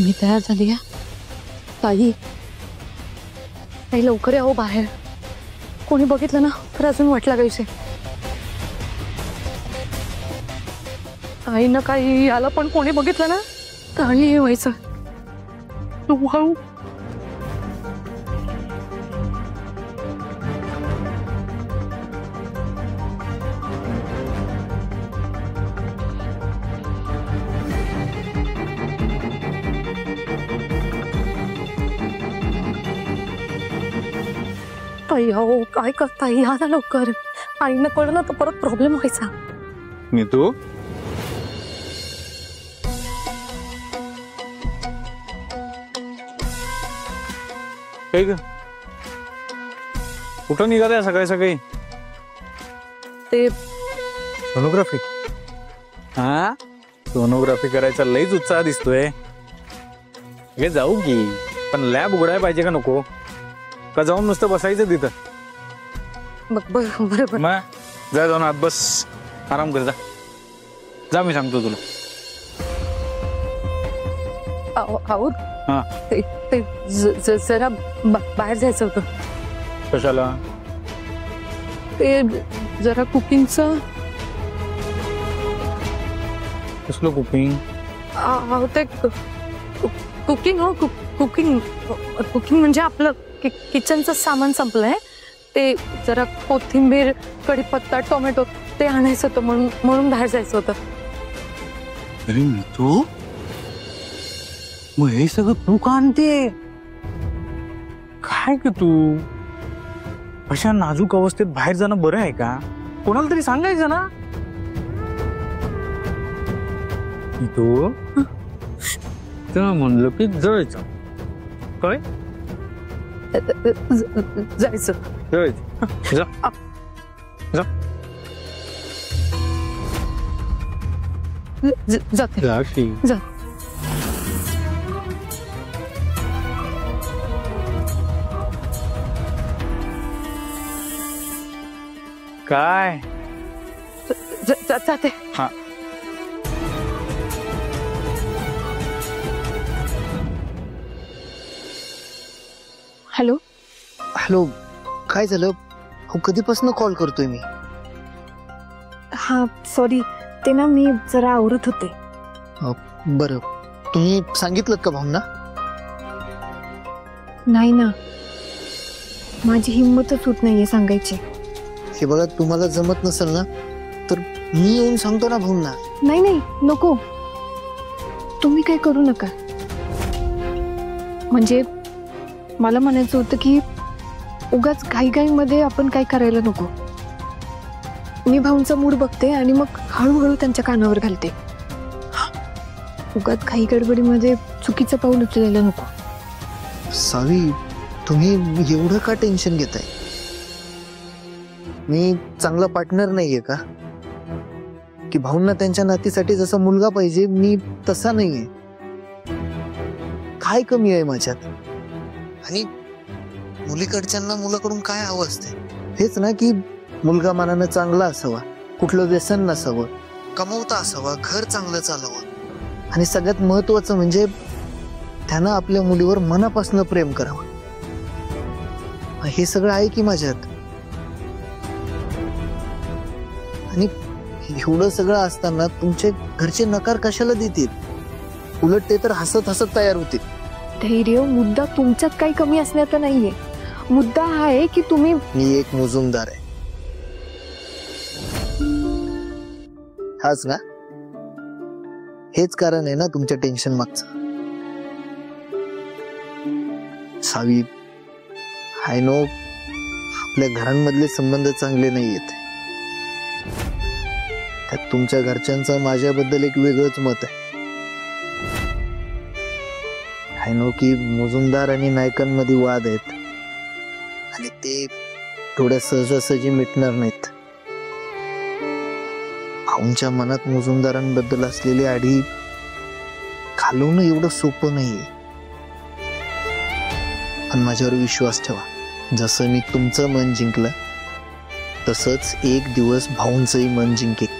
मी तयार झाली आहे. ताई ताई लवकर या हो बाहेर. कोणी बघितलं ना तर अजून वाट लागायची. ताई ना काही याला पण कोणी बघितलं ना तर आणि व्हायचं. तू हळू. ताई हो काय करताय या ना लवकर. आईनं कळलं ना तर परत प्रॉब्लेम व्हायचा. नीतू काय ग कुठं निघालाय सकाळी सकाळी? ते सोनोग्राफी. हा सोनोग्राफी करायचा लईच उत्साह दिसतोय. हे जाऊ की पण लॅब उघडायला पाहिजे का नको? का जाऊन नुसतं बसायचं तिथं? बरोबर. मग जा जाऊन आत बस आराम कर. जा मी सांगतो तुला. आऊत हा ते जरा बाहेर जायचं होतं. कशाला? ते जरा कुकिंगचं. कसलं कुकिंग? ते कुकिंग हो कुकिंग कुकिंग म्हणजे आपलं किचनचं सामान संपलंय. ते जरा कोथिंबीर कढीपत्ता टोमॅटो ते आणायचं होतं म्हणून बाहेर जायचं होतं. अरे तू मग हे सगळं तू का आणते? काय ग तू अशा नाजूक अवस्थेत बाहेर जाणं बरं आहे का? कोणाला तरी सांगायचं ना. तू तर म्हणलं की जळायचं. काय जायचं जळायचं. जा जा जाते जा. काय जाते. हा हॅलो हॅलो काय झालं? हो कधीपासून कॉल करतोय मी. हा सॉरी ते ना मी जरा आवरत होते. बरं तुम्ही सांगितलं का भावना? नाही ना माझी हिंमतच होत नाहीये सांगायची. हे बघा तुम्हाला जमत नसेल ना तर मी येऊन सांगतो ना भावना. नाही नाही नको तुम्ही काही करू नका. म्हणजे मला म्हणायचं होतं की उगाच घाईघाईमध्ये आपण काय करायला नको. मी भाऊंचा मूड बघते आणि मग हळूहळू त्यांच्या कानावर घालते. उगाच घाई गडबडीमध्ये चुकीचं पाऊल उचलायला नको. सावी तुम्ही एवढं का टेन्शन घेताय? मी चांगला पार्टनर नाहीये का? की भाऊंना त्यांच्या नातीसाठी जसा मुलगा पाहिजे मी तसा नाहीये. काय कमी आहे माझ्यात? आणि मुलीकडच्यांना मुलाकडून काय हवं असते? हेच ना की मुलगा मनानं चांगला असावा, कुठलं व्यसन नसावं, कमवता असावा, घर चांगलं चालावं आणि सगळ्यात महत्वाचं म्हणजे त्यानं आपल्या मुलीवर मनापासून प्रेम करावं. हे सगळं आहे की माझ्यात. आणि एवढं सगळं असताना तुमचे घरचे नकार कशाला देतील? उलट ते तर हसत हसत तयार होतील. धैर्य मुद्दा तुमच्यात काही कमी असण्याचा नाहीये. मुद्दा हा आहे की तुम्ही. मी एक मुजुमदार आहे. हाच ना? हेच कारण आहे ना तुमच्या टेन्शन मागचं. सावी आय नो आपल्या घरांमधले संबंध चांगले नाहीयेत. त्यात तुमच्या घरच्यांचं माझ्याबद्दल एक वेगळंच मत आहे. आय नो की मुजुमदार आणि नायकांमध्ये वाद आहेत आणि ते थोड्या सहजासहजी मिटणार नाहीत. भाऊंच्या मनात मुजुमदारांबद्दल असलेली आढी घालवणं एवढं सोपं नाहीये. पण माझ्यावर विश्वास ठेवा. जसं मी तुमचं मन जिंकलं तसंच एक दिवस भाऊंचंही मन जिंकेल.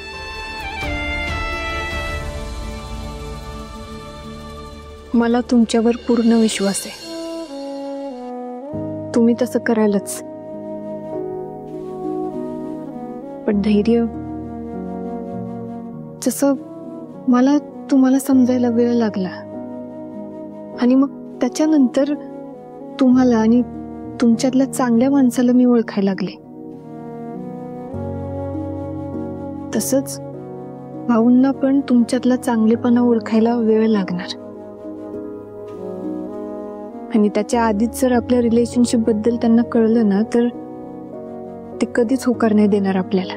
मला तुमच्यावर पूर्ण विश्वास आहे. तुम्ही तसं करायलाच. पण धैर्य, जसं मला तुम्हाला समजायला वेळ लागला आणि मग त्याच्यानंतर तुम्हाला आणि तुमच्यातल्या चांगल्या माणसाला मी ओळखायला लागले, तसंच भाऊंना पण तुमच्यातला चांगलेपणा ओळखायला वेळ लागणार. आणि त्याच्या आधीच जर आपल्या रिलेशनशिप बद्दल त्यांना कळलं ना, तर ते कधीच होकार नाही देणार आपल्याला.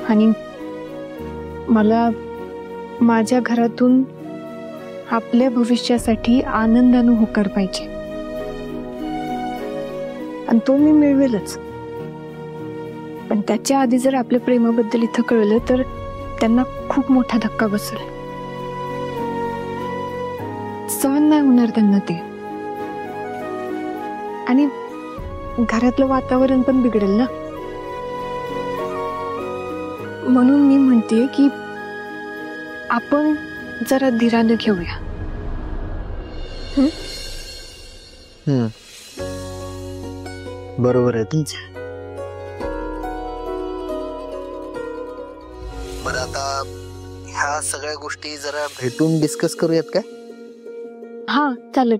आणि मला माझ्या घरातून आपल्या भविष्यासाठी आनंदाने होकार पाहिजे, आणि तो मी मिळवेलच. पण त्याच्या आधी जर आपल्या प्रेमाबद्दल इथं कळलं तर त्यांना खूप मोठा धक्का बसेल. सहन नाही होणार त्यांना ते, आणि घरातलं वातावरण पण बिघडेल ना. म्हणून मी म्हणते की आपण जरा धीराने घेऊया. बरोबर आहे तुमचं. बरं, आता ह्या सगळ्या गोष्टी जरा भेटून डिस्कस करूयात का? हा चालेल.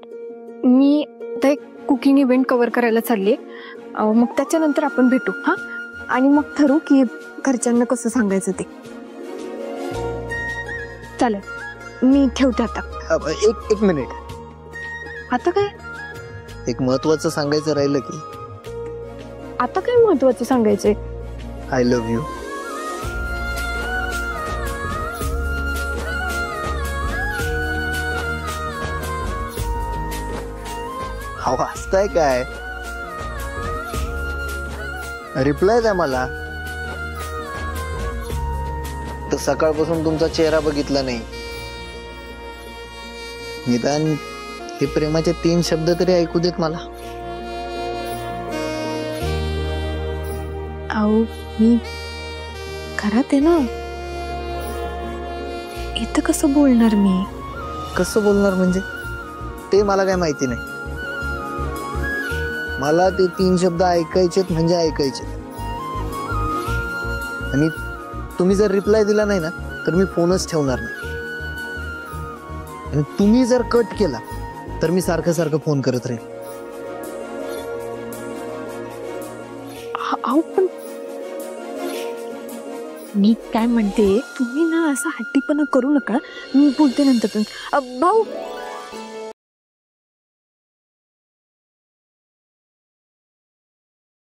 मी आता एक कुकिंग इव्हेंट कव्हर करायला चालले, मग त्याच्यानंतर आपण भेटू. हा, आणि मग ठरवू की घरच्यांना कसं सांगायचं ते. चालेल, मी ठेवते आता. एक मिनिट. आता काय? एक महत्वाचं सांगायचं राहिलं की. आता काय महत्वाचं सांगायचंय? I love you. हसताय काय? रिप्लाय द्या मला. तर सकाळपासून तुमचा चेहरा बघितला नाही. निदान हे प्रेमाचे 3 शब्द तरी ऐकू देत मला. अहो, मी घरात आहे ना, इथं कसं बोलणार मी? कसं बोलणार म्हणजे? ते मला काय माहिती नाही. मला ते 3 शब्द ऐकायचेत म्हणजे ऐकायचे. आणि तुम्ही जर रिप्लाय दिला नाही ना, तर मी फोनच ठेवणार नाही. आणि तुम्ही जर कट केला तर मी सारखं सारखं फोन करत राहील. अहो, पण मी काय म्हणते, तुम्ही ना असा हट्टीपणा करू नका. मी बोलते नंतर. भाऊ